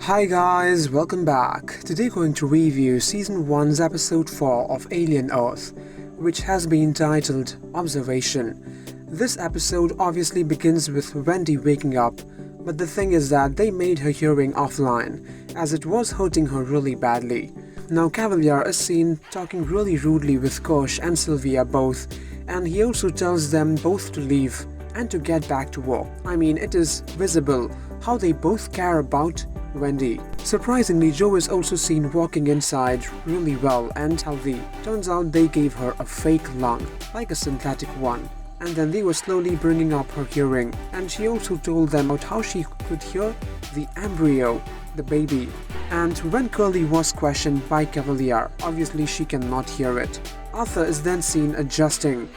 Hi guys, welcome back. Today going to review Season 1's Episode 4 of Alien Earth, which has been titled Observation. This episode obviously begins with Wendy waking up, but the thing is that they made her hearing offline, as it was hurting her really badly. Now Cavalier is seen talking really rudely with Kosh and Silvia both, and he also tells them both to leave and to get back to work. I mean, it is visible how they both care about Wendy. Surprisingly, Joe is also seen walking inside really well and healthy. Turns out they gave her a fake lung, like a synthetic one. And then they were slowly bringing up her hearing, and she also told them about how she could hear the embryo, the baby. And when Curly was questioned by Cavalier, obviously she cannot hear it. Arthur is then seen adjusting,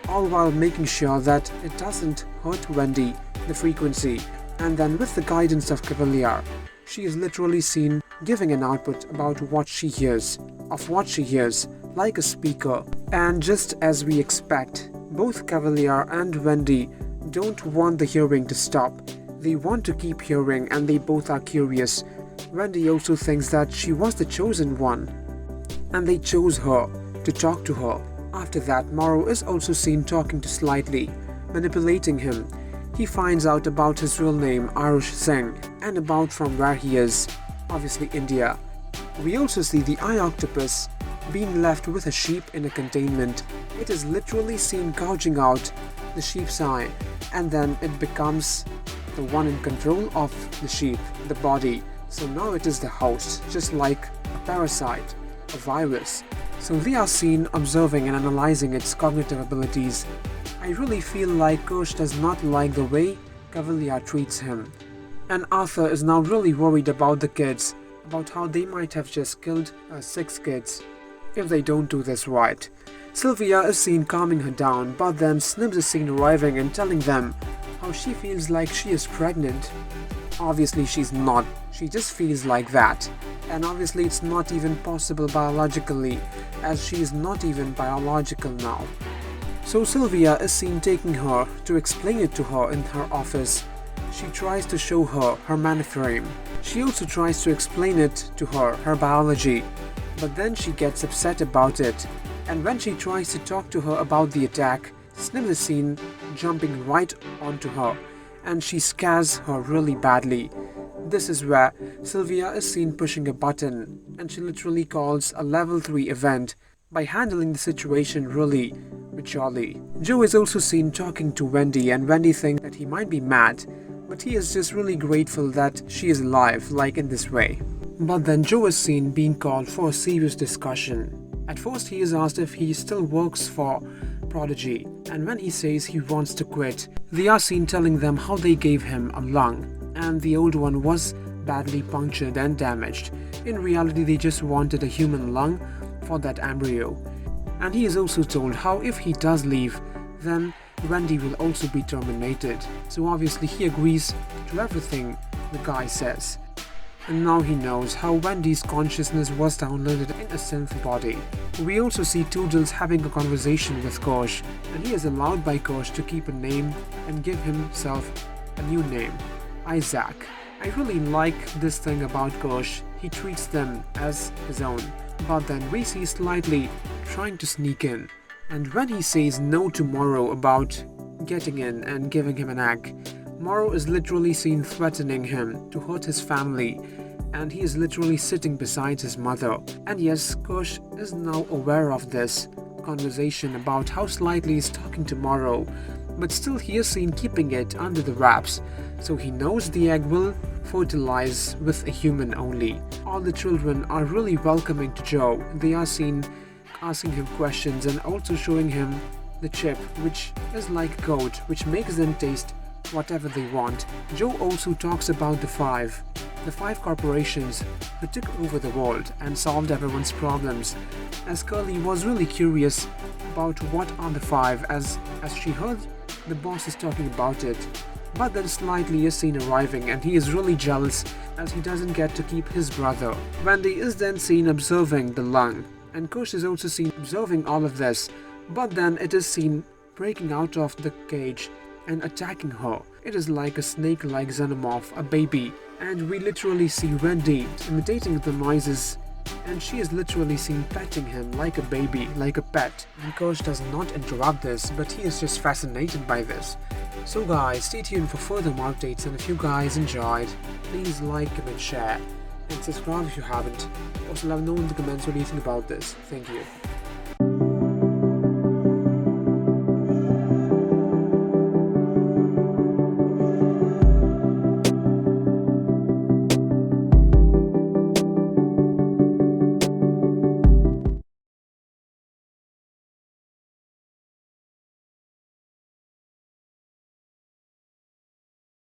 all while making sure that it doesn't hurt Wendy, the frequency. And then with the guidance of Cavalier, she is literally seen giving an output about what she hears, like a speaker. And just as we expect, both Cavalier and Wendy don't want the hearing to stop. They want to keep hearing and they both are curious. Wendy also thinks that she was the chosen one, and they chose her to talk to her. After that, Morrow is also seen talking to Slightly, manipulating him. He finds out about his real name, Arush Singh, and about from where he is, obviously India. We also see the eye octopus being left with a sheep in a containment. It is literally seen gouging out the sheep's eye, and then it becomes the one in control of the sheep, the body. So now it is the host, just like a parasite, a virus. So they are seen observing and analyzing its cognitive abilities. I really feel like Kosh does not like the way Cavalier treats him. And Arthur is now really worried about the kids, about how they might have just killed 6 kids if they don't do this right. Silvia is seen calming her down, but then Snibs is seen arriving and telling them how she feels like she is pregnant. Obviously she's not, she just feels like that. And obviously it's not even possible biologically, as she is not even biological now. So Silvia is seen taking her to explain it to her in her office. She tries to show her her maniframe. She also tries to explain it to her biology. But then she gets upset about it. And when she tries to talk to her about the attack, Snib is seen jumping right onto her, and she scares her really badly. This is where Silvia is seen pushing a button, and she literally calls a level 3 event by handling the situation really maturely. Joe is also seen talking to Wendy, and Wendy thinks that he might be mad, but he is just really grateful that she is alive, like in this way. But then Joe is seen being called for a serious discussion. At first he is asked if he still works for Prodigy, and when he says he wants to quit, they are seen telling them how they gave him a lung, and the old one was badly punctured and damaged. In reality they just wanted a human lung for that embryo. And he is also told how if he does leave, then Wendy will also be terminated. So obviously he agrees to everything the guy says. And now he knows how Wendy's consciousness was downloaded in a synth body. We also see Toodles having a conversation with Kosh, and he is allowed by Kosh to keep a name and give himself a new name, Isaac. I really like this thing about Kosh, he treats them as his own. But then we see Slightly trying to sneak in, and when he says no to Morrow about getting in and giving him an egg, Morrow is literally seen threatening him to hurt his family, and he is literally sitting beside his mother. And yes, Kosh is now aware of this conversation about how Slightly is talking to Morrow, but still he is seen keeping it under the wraps, so he knows the egg will fertilize with a human only. All the children are really welcoming to Joe. They are seen asking him questions and also showing him the chip, which is like code, which makes them taste whatever they want. Joe also talks about the five corporations who took over the world and solved everyone's problems, as Curly was really curious about what are the 5 as she heard the bosses talking about it. But then Slightly is seen arriving and he is really jealous as he doesn't get to keep his brother. Wendy is then seen observing the lung, and Kush is also seen observing all of this, but then it is seen breaking out of the cage and attacking her. It is like a snake-like xenomorph, a baby, and we literally see Wendy imitating the noises, and she is literally seen petting him like a baby, like a pet. And Coach does not interrupt this, but he is just fascinated by this. So guys, stay tuned for further more updates, and if you guys enjoyed, please like, comment, share, and subscribe if you haven't. Also let me know in the comments what you think about this. Thank you.